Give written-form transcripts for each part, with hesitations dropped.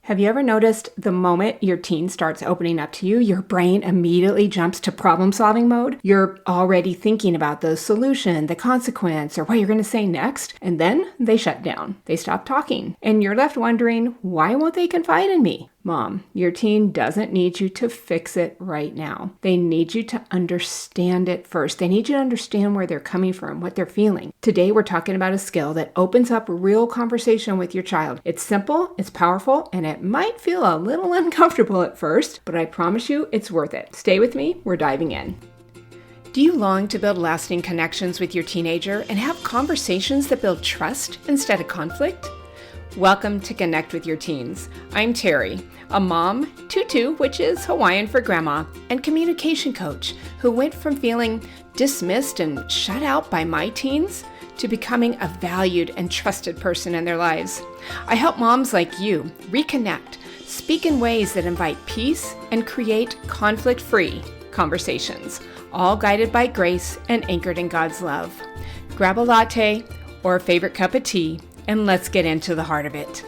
Have you ever noticed the moment your teen starts opening up to you, your brain immediately jumps to problem-solving mode? You're already thinking about the solution, the consequence, or what you're going to say next, and then they shut down. They stop talking, and you're left wondering, why won't they confide in me? Mom, your teen doesn't need you to fix it right now. They need you to understand it first. They need you to understand where they're coming from, what they're feeling. Today, we're talking about a skill that opens up real conversation with your child. It's simple, it's powerful, and it might feel a little uncomfortable at first, but I promise you it's worth it. Stay with me, we're diving in. Do you long to build lasting connections with your teenager and have conversations that build trust instead of conflict? Welcome to Connect with Your Teens. I'm Terry, a mom, tutu, which is Hawaiian for grandma, and communication coach who went from feeling dismissed and shut out by my teens to becoming a valued and trusted person in their lives. I help moms like you reconnect, speak in ways that invite peace, and create conflict-free conversations, all guided by grace and anchored in God's love. Grab a latte or a favorite cup of tea, and let's get into the heart of it.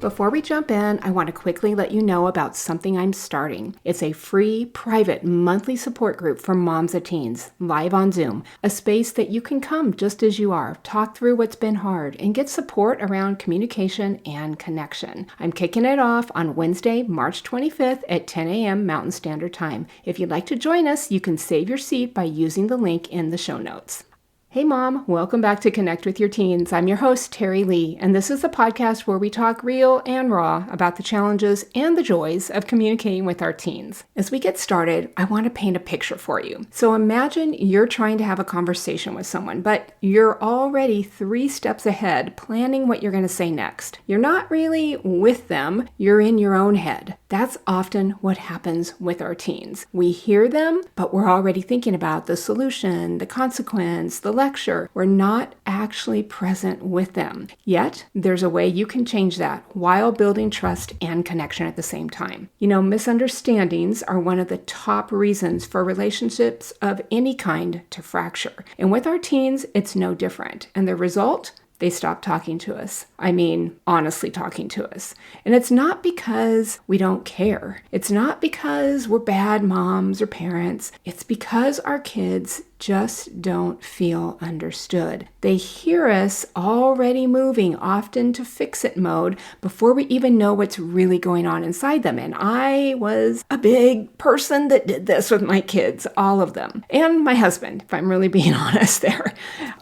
Before we jump in, I want to quickly let you know about something I'm starting. It's a free, private, monthly support group for moms of teens, live on Zoom, a space that you can come just as you are, talk through what's been hard, and get support around communication and connection. I'm kicking it off on Wednesday, March 25th at 10 a.m. Mountain Standard Time. If you'd like to join us, you can save your seat by using the link in the show notes. Hey Mom, welcome back to Connect with Your Teens. I'm your host, Terry Lee, and this is the podcast where we talk real and raw about the challenges and the joys of communicating with our teens. As we get started, I want to paint a picture for you. So imagine you're trying to have a conversation with someone, but you're already 3 steps ahead planning what you're going to say next. You're not really with them, you're in your own head. That's often what happens with our teens. We hear them, but we're already thinking about the solution, the consequence, the lecture. We're not actually present with them. Yet, there's a way you can change that while building trust and connection at the same time. You know, misunderstandings are one of the top reasons for relationships of any kind to fracture. And with our teens, it's no different. And the result? They stop talking to us. I mean, honestly talking to us. And it's not because we don't care. It's not because we're bad moms or parents. It's because our kids just don't feel understood. They hear us already moving, often to fix-it mode, before we even know what's really going on inside them. And I was a big person that did this with my kids, all of them. And my husband, if I'm really being honest there.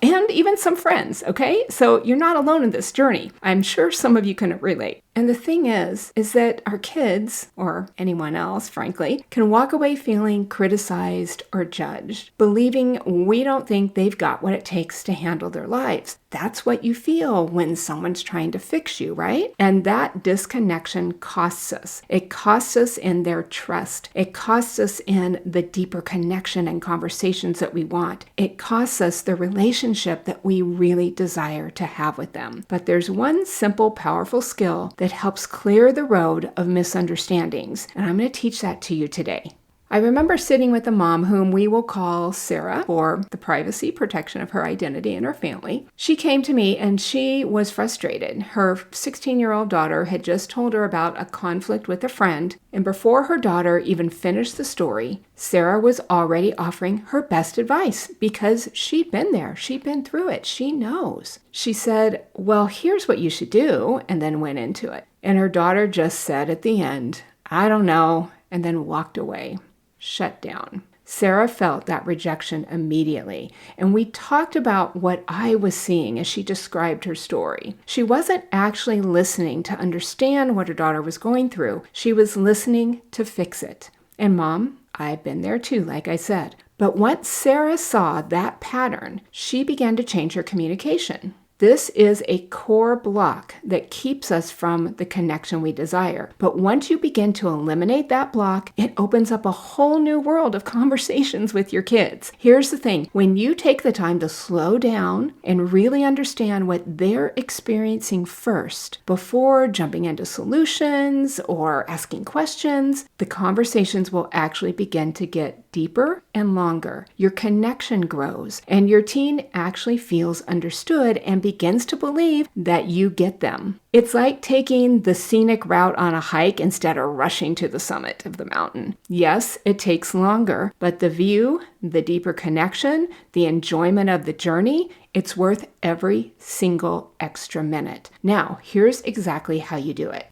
And even some friends, okay? So you're not alone in this journey. I'm sure some of you can relate. And the thing is that our kids, or anyone else, frankly, can walk away feeling criticized or judged, believing we don't think they've got what it takes to handle their lives. That's what you feel when someone's trying to fix you, right? And that disconnection costs us. It costs us in their trust. It costs us in the deeper connection and conversations that we want. It costs us the relationship that we really desire to have with them. But there's one simple, powerful skill that helps clear the road of misunderstandings, and I'm going to teach that to you today. I remember sitting with a mom whom we will call Sarah for the privacy protection of her identity and her family. She came to me and she was frustrated. Her 16-year-old daughter had just told her about a conflict with a friend, and before her daughter even finished the story, Sarah was already offering her best advice because she'd been there. She'd been through it. She knows. She said, "Well, here's what you should do," and then went into it. And her daughter just said at the end, "I don't know," and then walked away. Shut down. Sarah felt that rejection immediately, and we talked about what I was seeing as she described her story. She wasn't actually listening to understand what her daughter was going through. She was listening to fix it. And Mom, I've been there too, like I said. But once Sarah saw that pattern, she began to change her communication. This is a core block that keeps us from the connection we desire. But once you begin to eliminate that block, it opens up a whole new world of conversations with your kids. Here's the thing. When you take the time to slow down and really understand what they're experiencing first, before jumping into solutions or asking questions, the conversations will actually begin to get deeper and longer. Your connection grows, and your teen actually feels understood and begins to believe that you get them. It's like taking the scenic route on a hike instead of rushing to the summit of the mountain. Yes, it takes longer, but the view, the deeper connection, the enjoyment of the journey, it's worth every single extra minute. Now, here's exactly how you do it.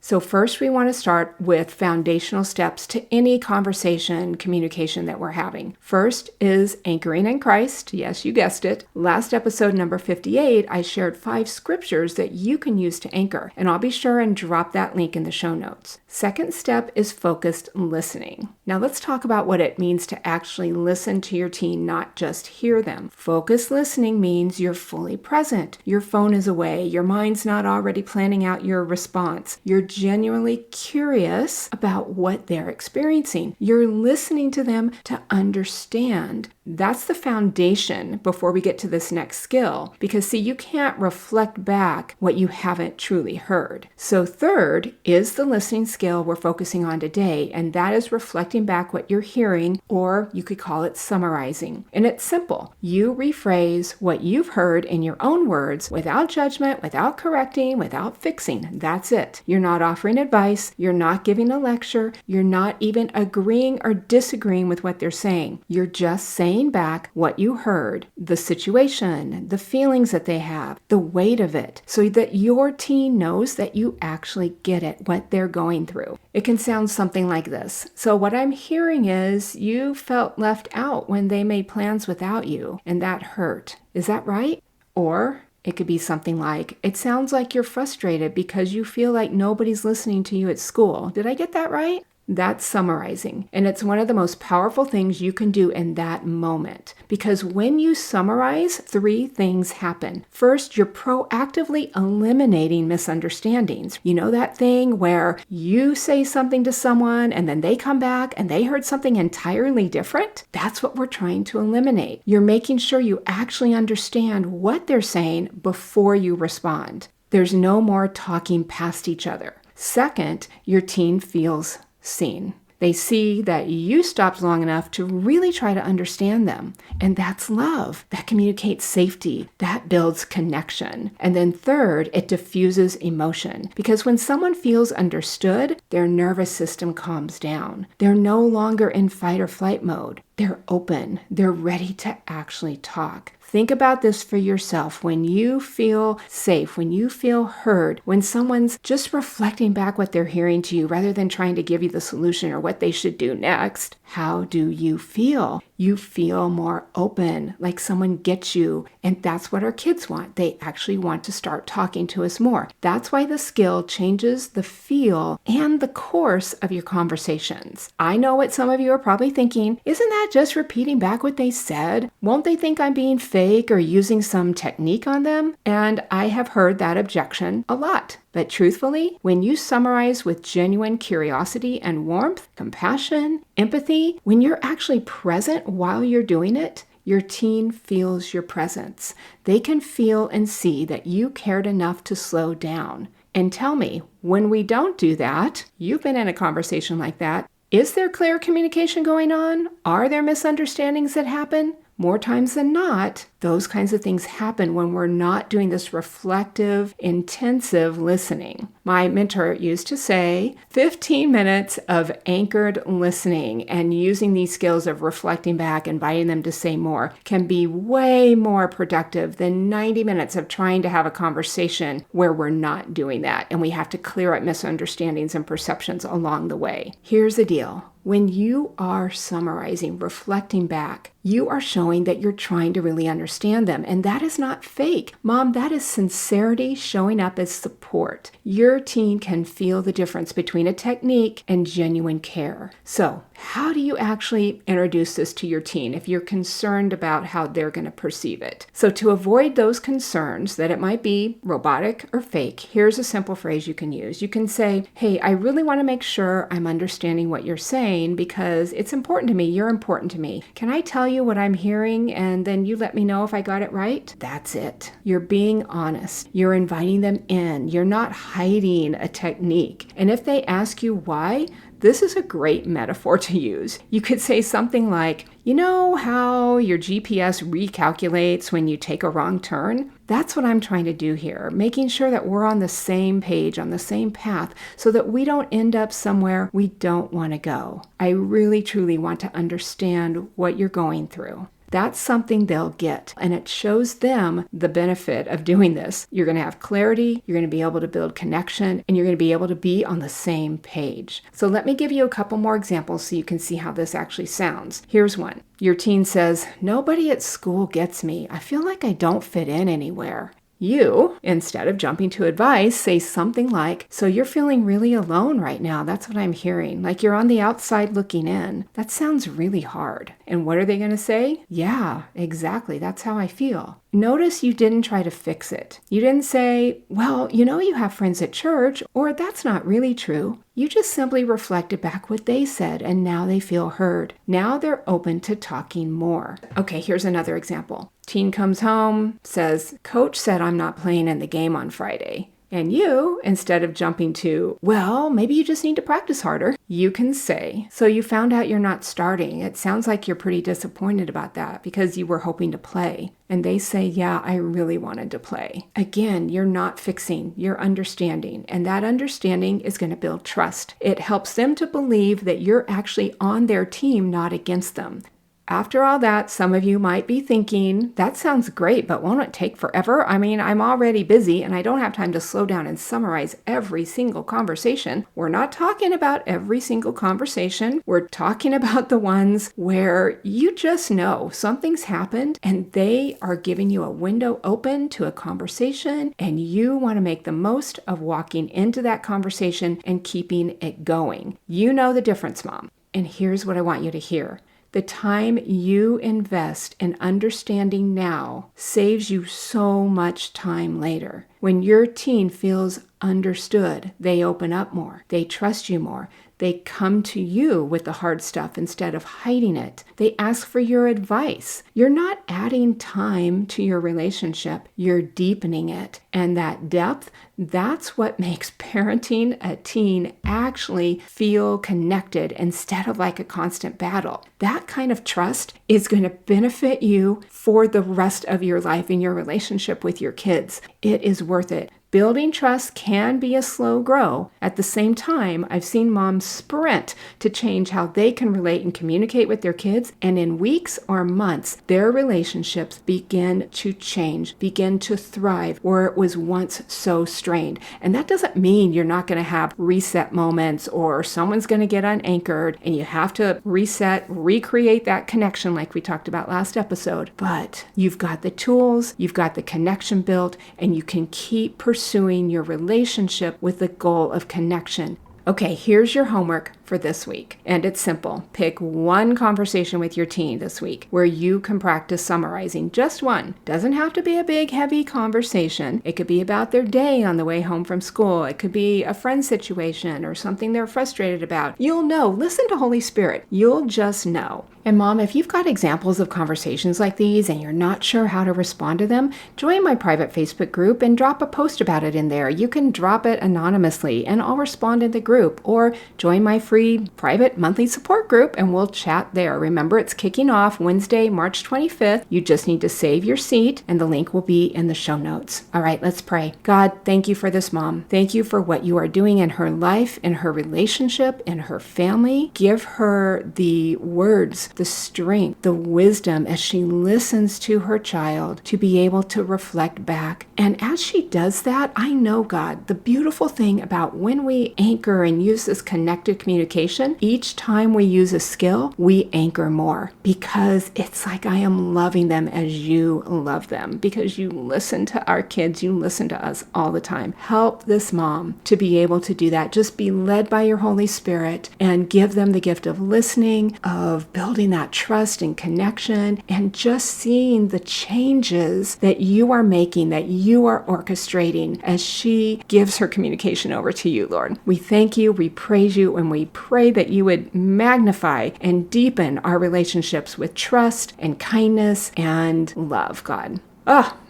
So first we want to start with foundational steps to any conversation, communication that we're having. First is anchoring in Christ. Yes, you guessed it. Last episode, number 58, I shared 5 scriptures that you can use to anchor, and I'll be sure and drop that link in the show notes. Second step is focused listening. Now let's talk about what it means to actually listen to your teen, not just hear them. Focused listening means you're fully present. Your phone is away. Your mind's not already planning out your response. You're genuinely curious about what they're experiencing. You're listening to them to understand. That's the foundation before we get to this next skill, because see, you can't reflect back what you haven't truly heard. So third is the listening skill we're focusing on today, and that is reflecting back what you're hearing, or you could call it summarizing. And it's simple. You rephrase what you've heard in your own words without judgment, without correcting, without fixing. That's it. You're not offering advice. You're not giving a lecture. You're not even agreeing or disagreeing with what they're saying. You're just saying back what you heard, the situation, the feelings that they have, the weight of it, so that your teen knows that you actually get it, what they're going through. It can sound something like this. So what I'm hearing is you felt left out when they made plans without you, and that hurt. Is that right? Or it could be something like, it sounds like you're frustrated because you feel like nobody's listening to you at school. Did I get that right? That's summarizing, and it's one of the most powerful things you can do in that moment, because when you summarize, 3 things happen. First, you're proactively eliminating misunderstandings. You know that thing where you say something to someone and then they come back and they heard something entirely different? That's what we're trying to eliminate. You're making sure you actually understand what they're saying before you respond. There's no more talking past each other. Second, your teen feels seen. They see that you stopped long enough to really try to understand them. And that's love. That communicates safety. That builds connection. And then third, it diffuses emotion. Because when someone feels understood, their nervous system calms down. They're no longer in fight or flight mode. They're open. They're ready to actually talk. Think about this for yourself. When you feel safe, when you feel heard, when someone's just reflecting back what they're hearing to you rather than trying to give you the solution or what they should do next, how do you feel? You feel more open, like someone gets you. And that's what our kids want. They actually want to start talking to us more. That's why the skill changes the feel and the course of your conversations. I know what some of you are probably thinking. Isn't that just repeating back what they said? Won't they think I'm being fake or using some technique on them? And I have heard that objection a lot. But truthfully, when you summarize with genuine curiosity and warmth, compassion, empathy, when you're actually present while you're doing it, your teen feels your presence. They can feel and see that you cared enough to slow down. And tell me, when we don't do that, you've been in a conversation like that, is there clear communication going on? Are there misunderstandings that happen? More times than not, those kinds of things happen when we're not doing this reflective, intensive listening. My mentor used to say 15 minutes of anchored listening and using these skills of reflecting back, inviting them to say more, can be way more productive than 90 minutes of trying to have a conversation where we're not doing that and we have to clear up misunderstandings and perceptions along the way. Here's the deal. When you are summarizing, reflecting back, you are showing that you're trying to really understand them. And that is not fake. Mom, that is sincerity showing up as support. Your teen can feel the difference between a technique and genuine care. So, how do you actually introduce this to your teen if you're concerned about how they're going to perceive it? So to avoid those concerns that it might be robotic or fake, here's a simple phrase you can use. You can say, hey, I really want to make sure I'm understanding what you're saying because it's important to me. You're important to me. Can I tell you what I'm hearing and then you let me know if I got it right? That's it. You're being honest. You're inviting them in. You're not hiding a technique. And if they ask you why, this is a great metaphor to use. You could say something like, you know how your GPS recalculates when you take a wrong turn? That's what I'm trying to do here, making sure that we're on the same page, on the same path, so that we don't end up somewhere we don't want to go. I really, truly want to understand what you're going through. That's something they'll get, and it shows them the benefit of doing this. You're going to have clarity, you're going to be able to build connection, and you're going to be able to be on the same page. So let me give you a couple more examples so you can see how this actually sounds. Here's one. Your teen says, "Nobody at school gets me. I feel like I don't fit in anywhere." You, instead of jumping to advice, say something like, "So you're feeling really alone right now. That's what I'm hearing. Like you're on the outside looking in. That sounds really hard." And what are they going to say? "Yeah, exactly. That's how I feel." Notice you didn't try to fix it. You didn't say, "Well, you know you have friends at church," or "That's not really true." You just simply reflected back what they said, and now they feel heard. Now they're open to talking more. Okay, here's another example. Teen comes home, says, "Coach said I'm not playing in the game on Friday." And you, instead of jumping to, "Well, maybe you just need to practice harder," you can say, "So you found out you're not starting. It sounds like you're pretty disappointed about that because you were hoping to play." And they say, "Yeah, I really wanted to play." Again, you're not fixing, you're understanding. And that understanding is going to build trust. It helps them to believe that you're actually on their team, not against them. After all that, some of you might be thinking, "That sounds great, but won't it take forever? I mean, I'm already busy and I don't have time to slow down and summarize every single conversation." We're not talking about every single conversation. We're talking about the ones where you just know something's happened and they are giving you a window open to a conversation and you want to make the most of walking into that conversation and keeping it going. You know the difference, Mom. And here's what I want you to hear. The time you invest in understanding now saves you so much time later. When your teen feels understood, they open up more. They trust you more. They come to you with the hard stuff instead of hiding it. They ask for your advice. You're not adding time to your relationship. You're deepening it. And that depth, that's what makes parenting a teen actually feel connected instead of like a constant battle. That kind of trust is going to benefit you for the rest of your life in your relationship with your kids. It is worth it. Building trust can be a slow grow. At the same time, I've seen moms sprint to change how they can relate and communicate with their kids, and in weeks or months, their relationships begin to change, begin to thrive where it was once so strained. And that doesn't mean you're not going to have reset moments or someone's going to get unanchored and you have to reset, recreate that connection like we talked about last episode. But you've got the tools, you've got the connection built, and you can keep pursuing your relationship with the goal of connection. Okay, here's your homework for this week. And it's simple. Pick one conversation with your teen this week where you can practice summarizing. Just one. Doesn't have to be a big, heavy conversation. It could be about their day on the way home from school. It could be a friend situation or something they're frustrated about. You'll know. Listen to Holy Spirit. You'll just know. And Mom, if you've got examples of conversations like these and you're not sure how to respond to them, join my private Facebook group and drop a post about it in there. You can drop it anonymously and I'll respond in the group, or join my free private monthly support group and we'll chat there. Remember, it's kicking off Wednesday, March 25th. You just need to save your seat and the link will be in the show notes. All right, let's pray. God, thank you for this mom. Thank you for what you are doing in her life, in her relationship, in her family. Give her the words, the strength, the wisdom as she listens to her child to be able to reflect back. And as she does that, I know, God, the beautiful thing about when we anchor and use this connected communication, each time we use a skill, we anchor more because it's like I am loving them as you love them, because you listen to our kids, you listen to us all the time. Help this mom to be able to do that. Just be led by your Holy Spirit and give them the gift of listening, of building that trust and connection, and just seeing the changes that you are making, that you are orchestrating as she gives her communication over to you, Lord. We thank you, we praise you, and we pray that you would magnify and deepen our relationships with trust and kindness and love, God.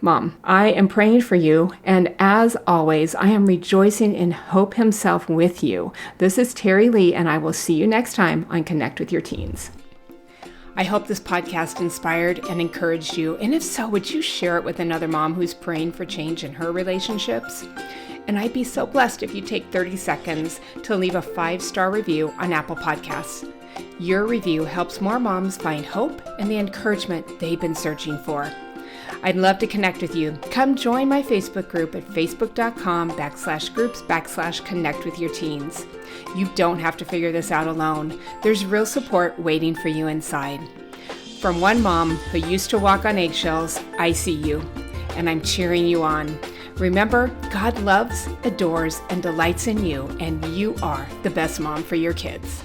Mom, I am praying for you, and as always, I am rejoicing in Hope himself with you. This is Terry Lee, and I will see you next time on Connect with Your Teens. I hope this podcast inspired and encouraged you, and if so, would you share it with another mom who's praying for change in her relationships? And I'd be so blessed if you take 30 seconds to leave a 5-star review on Apple Podcasts. Your review helps more moms find hope and the encouragement they've been searching for. I'd love to connect with you. Come join my Facebook group at facebook.com/groups/connectwithyourteens. You don't have to figure this out alone. There's real support waiting for you inside. From one mom who used to walk on eggshells, I see you, and I'm cheering you on. Remember, God loves, adores, and delights in you, and you are the best mom for your kids.